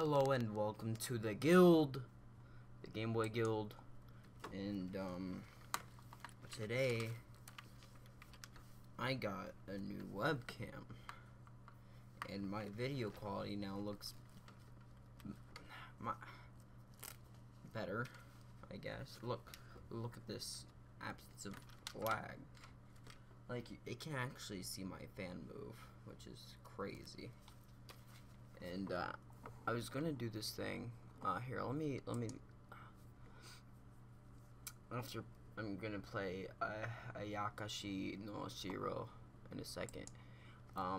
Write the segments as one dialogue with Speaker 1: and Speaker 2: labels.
Speaker 1: Hello and welcome to the guild, the Game Boy Guild, and today I got a new webcam, and my video quality now looks better, I guess. Look at this absence of lag. Like, it can actually see my fan move, which is crazy. And I was gonna do this thing. Here, let me. After I'm gonna play Ayakashi no Shiro in a second. I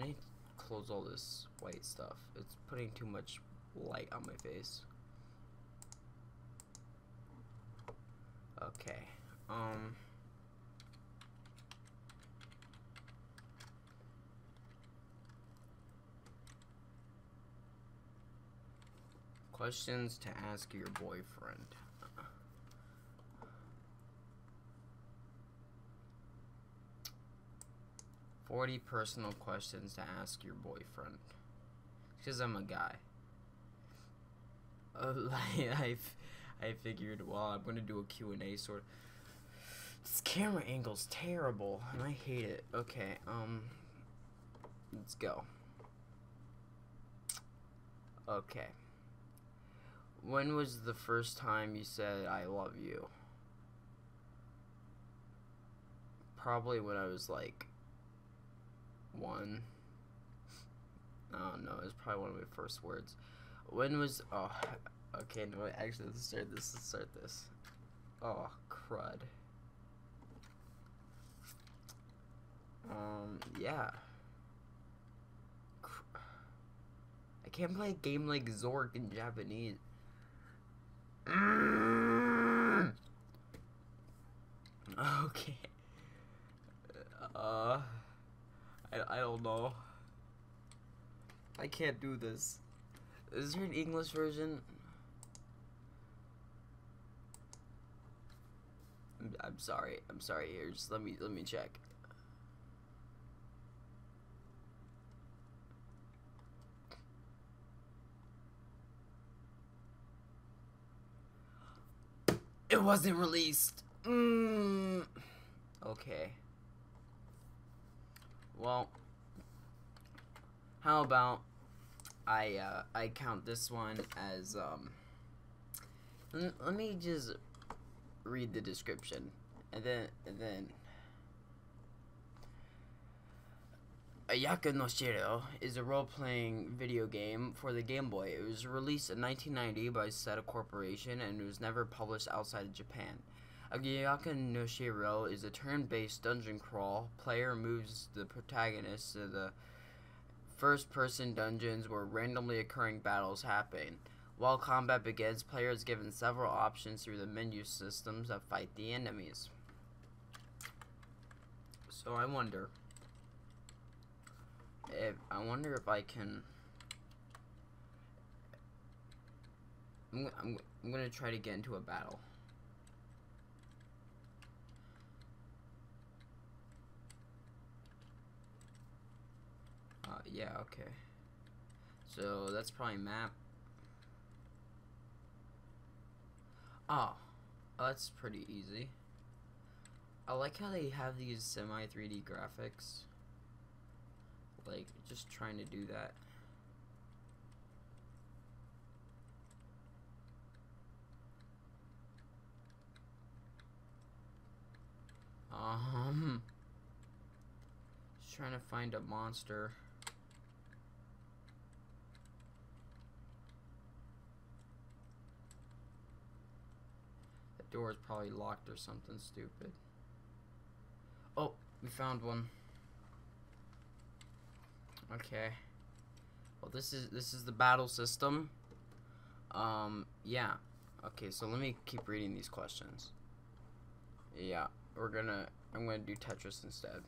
Speaker 1: need to close all this white stuff. It's putting too much light on my face. Okay. Questions to ask your boyfriend. 40 personal questions to ask your boyfriend. Because I'm a guy. I figured, well, I'm gonna do a Q&A sort of. This camera angle's terrible, and I hate it. Okay, let's go. Okay. When was the first time you said I love you? Probably when I was like 1. I don't know, it was probably one of my first words. When was, oh, okay, no, actually, let's start this. Oh, crud. Yeah. I can't play a game like Zork in Japanese. Okay. I don't know. I can't do this. Is there an English version? I'm sorry. Here, just let me check. It wasn't released. Okay. Well, how about I count this one as let me just read the description and then Ayakashi no Shiro is a role-playing video game for the Game Boy. It was released in 1990 by SETA Corporation and it was never published outside of Japan. Ayakashi no Shiro is a turn-based dungeon crawl. Player moves the protagonist to the first-person dungeons where randomly occurring battles happen. While combat begins, player is given several options through the menu systems that fight the enemies. So I wonder if I can. I'm gonna try to get into a battle. Yeah, okay. So that's probably map. Oh, that's pretty easy. I like how they have these semi 3D graphics. Like, just trying to do that. Just trying to find a monster. The door is probably locked or something stupid. Oh, we found one. Okay. Well, this is the battle system. Yeah. Okay, so let me keep reading these questions. Yeah, I'm gonna do Tetris instead.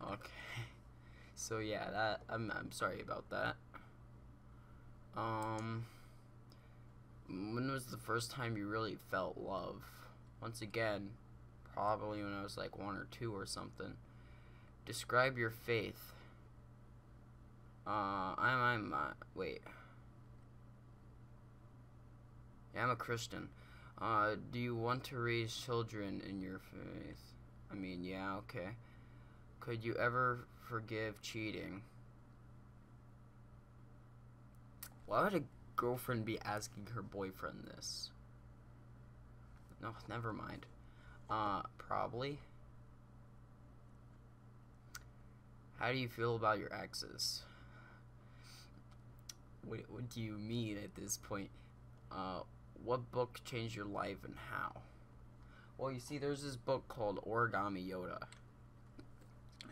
Speaker 1: Okay. So yeah, that I'm sorry about that. When was the first time you really felt love? Once again, probably when I was like 1 or 2 or something. Describe your faith. Wait. Yeah, I'm a Christian. Do you want to raise children in your faith? I mean, yeah, okay. Could you ever forgive cheating? Why would a girlfriend be asking her boyfriend this? No, never mind. Probably. How do you feel about your exes? What do you mean at this point? What book changed your life and how? Well, you see, there's this book called Origami Yoda.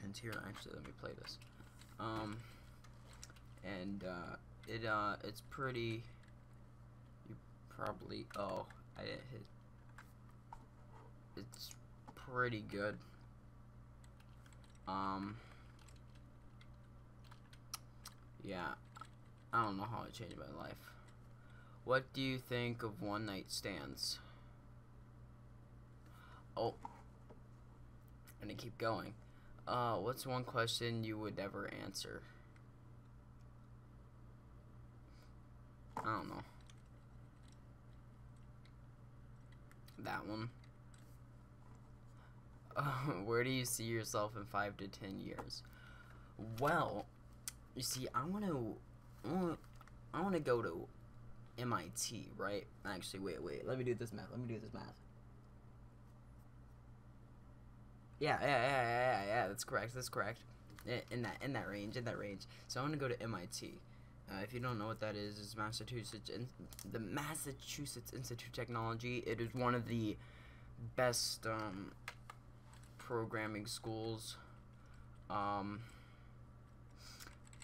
Speaker 1: And here, actually, let me play this. It's pretty. You probably. Oh, I didn't hit. It's pretty good. Yeah. I don't know how it changed my life. What do you think of one-night stands? Oh. I'm gonna keep going. What's one question you would never answer? I don't know. That one. Where do you see yourself in 5 to 10 years? Well, you see, I want to go to MIT, right? Actually, wait. Let me do this math. Yeah. That's correct. In that range. So I want to go to MIT. If you don't know what that is, it's the Massachusetts Institute of Technology. It is one of the best programming schools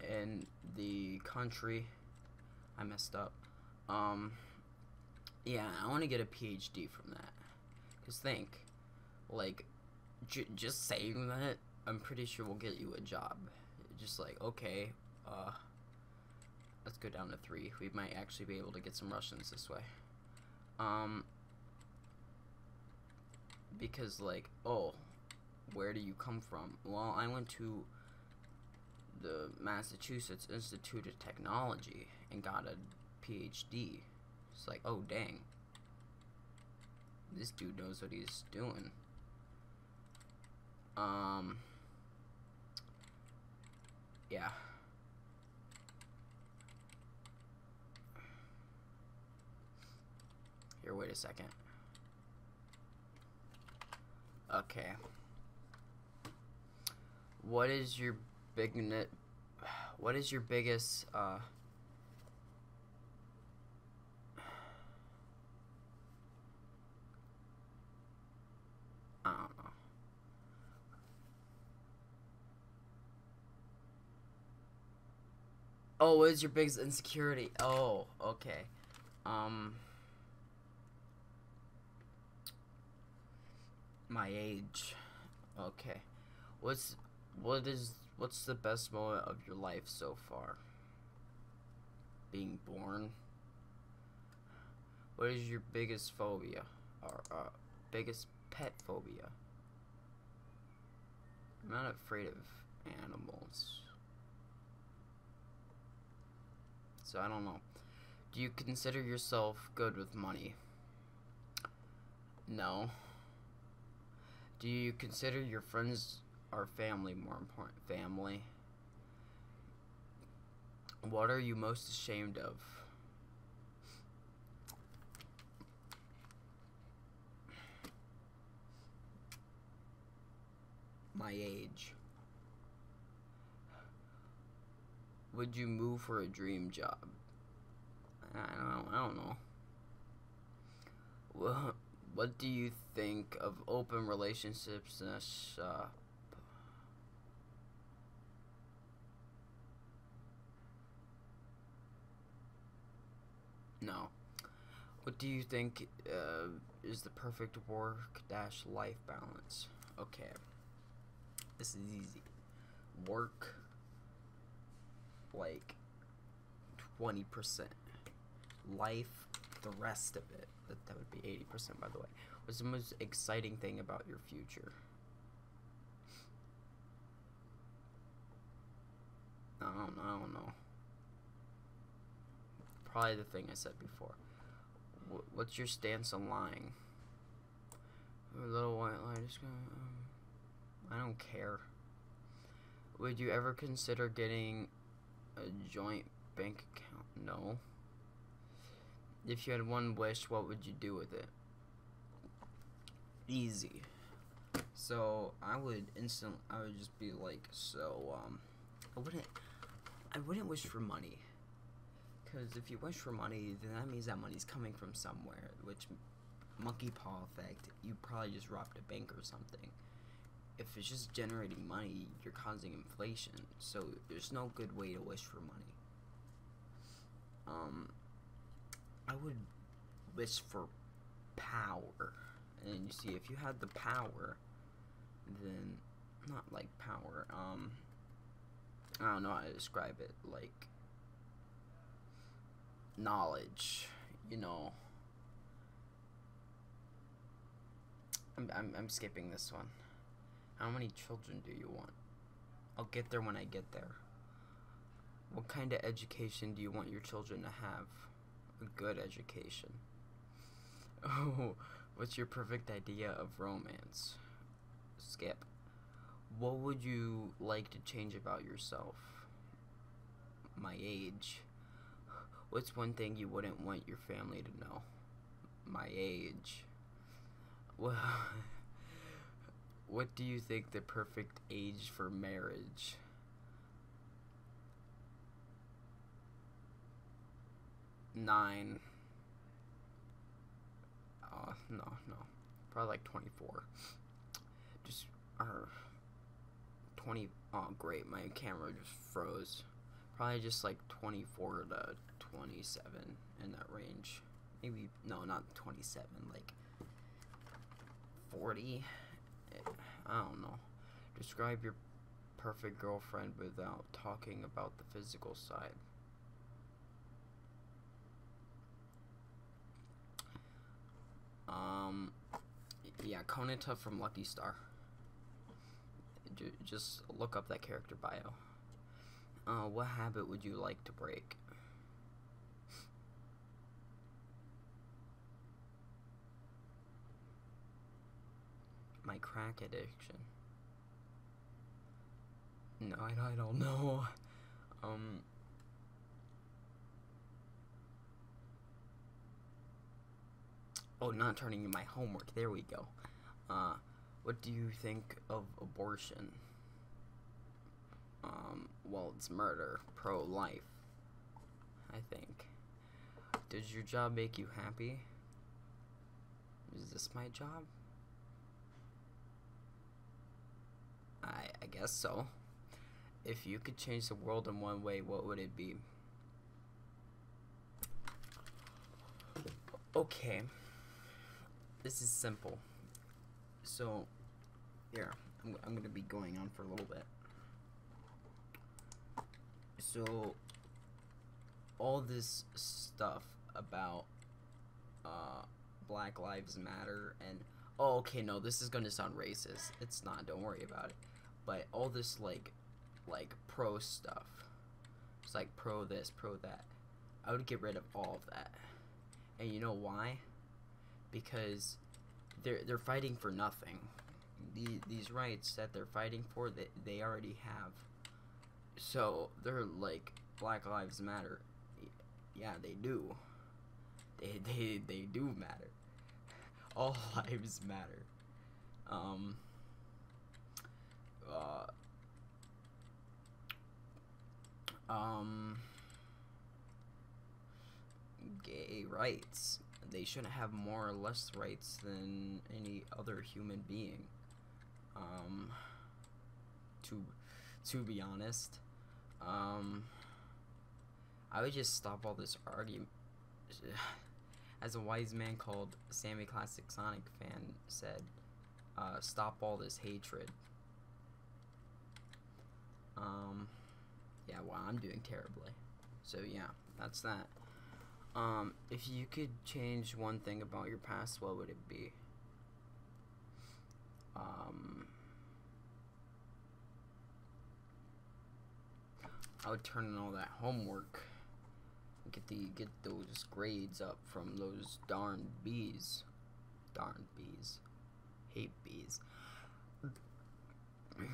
Speaker 1: in the country. I messed up. Yeah, I want to get a PhD from that. Cause think, like, just saying that, I'm pretty sure we'll get you a job. Just like, okay, let's go down to 3. We might actually be able to get some Russians this way. Because like, oh, where do you come from? Well, I went to the Massachusetts Institute of Technology and got a PhD. It's like, oh dang, this dude knows what he's doing. Yeah. Here, wait a second. Okay. What is your biggest I don't know. Oh, what is your biggest insecurity? Oh, okay. My age. Okay. What's the best moment of your life so far? Being born. What is your biggest phobia or biggest pet phobia? I'm not afraid of animals, so I don't know. Do you consider yourself good with money? No. Do you consider your friends or family more important? Family. What are you most ashamed of? My age. Would you move for a dream job? I don't know. Well, what do you think of open relationships in a shop? No. What do you think is the perfect work-life balance? Okay. This is easy. Work, like, 20%. Life, the rest of it. That would be 80%, by the way. What's the most exciting thing about your future? I don't know. Probably the thing I said before. What's your stance on lying? A little white lie. Just gonna. I don't care. Would you ever consider getting a joint bank account? No. If you had one wish, what would you do with it? Easy. So I would just be like, I wouldn't wish for money. Because if you wish for money, then that means that money's coming from somewhere, which, monkey paw effect, you probably just robbed a bank or something. If it's just generating money, you're causing inflation, so there's no good way to wish for money. I would wish for power, and you see, if you had the power, then, not like power, I don't know how to describe it, like, knowledge, you know. I'm skipping this one. How many children do you want? I'll get there when I get there. What kind of education do you want your children to have? A good education. Oh, what's your perfect idea of romance? Skip. What would you like to change about yourself? My age. What's one thing you wouldn't want your family to know? My age. Well, what do you think the perfect age for marriage? Nine. No. Probably like 24. Just, 20, oh great, my camera just froze. Probably just like 24 to 27, in that range. Maybe, no, not 27, like 40. I don't know. Describe your perfect girlfriend without talking about the physical side. Yeah, Konata from Lucky Star. Just look up that character bio. What habit would you like to break? My crack addiction. No, I don't know. Oh, not turning in my homework. There we go. What do you think of abortion? Well, it's murder. Pro-life, I think. Does your job make you happy? Is this my job? I guess so. If you could change the world in one way, what would it be? Okay. This is simple. So, here, I'm gonna be going on for a little bit. So, all this stuff about Black Lives Matter and oh, okay, no, this is gonna sound racist. It's not. Don't worry about it. But all this like pro stuff. It's like pro this, pro that. I would get rid of all of that. And you know why? Because they're fighting for nothing. These rights that they're fighting for, they already have. So they're like Black Lives Matter. Yeah, they do. They do matter. All lives matter. Gay rights. They shouldn't have more or less rights than any other human being. To be honest, I would just stop all this argument. As a wise man called Sammy Classic Sonic fan said, stop all this hatred. Yeah, well, I'm doing terribly. So yeah, that's that. If you could change one thing about your past, what would it be? I would turn in all that homework. Get those grades up from those darn bees. Darn bees. Hate bees.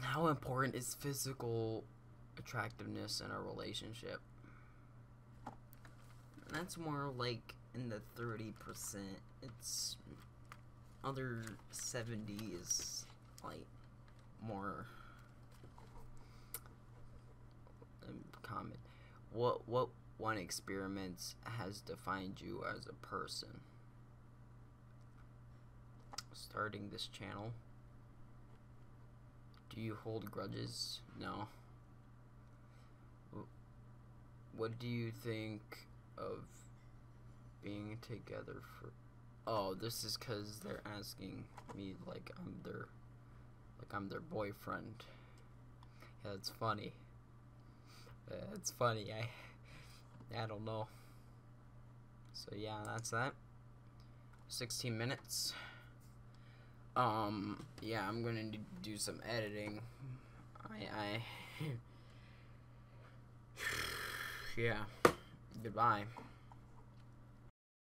Speaker 1: How important is physical attractiveness in a relationship? That's more like in the 30%. It's other 70 is like more common. What one experiment has defined you as a person? Starting this channel. Do you hold grudges? No. What do you think of being together for? Oh, this is because they're asking me like I'm their boyfriend. Yeah, it's funny. It's funny. I don't know. So yeah, that's that. 16 minutes. Yeah, I'm gonna need to do some editing. Yeah. Goodbye.